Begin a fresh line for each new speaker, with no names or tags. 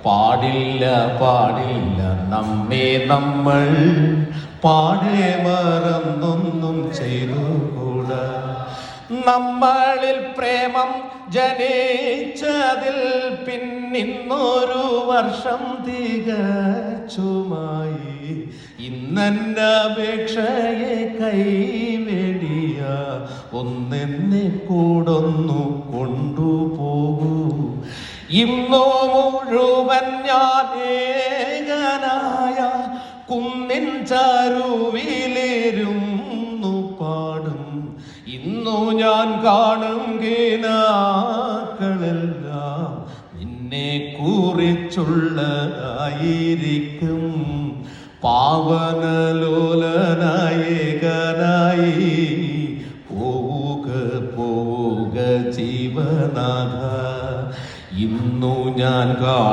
പാടില്ല പാടില്ല നമ്മെ നമ്മൾ പാടെ മറന്നൊന്നും ചെയ്തുകൂടാ. നമ്മളിൽ പ്രേമം ജനിച്ചതിൽ പിന്നിന്നൊരു വർഷം തികച്ചുമായി. ഇന്നെൻ്റെ അപേക്ഷയെ കൈവെടിയ ഒന്നെന്നെ കൂടൊന്നു കൊണ്ടുപോകൂ. ഇന്നു മുഴുവൻ ഞാൻ ഏകനായ കുന്നിൻ ചരുവിലിരുന്നു പാടും. ഇന്നു ഞാൻ കാണും ഗീനാക്കളെല്ലാം നിന്നെ കുറിച്ചുള്ളതായിരിക്കും. പാവനലോലനായകനായി പോവുക പോവുക ജീവനാഥ. ഇന്നു ഞാൻ കാണും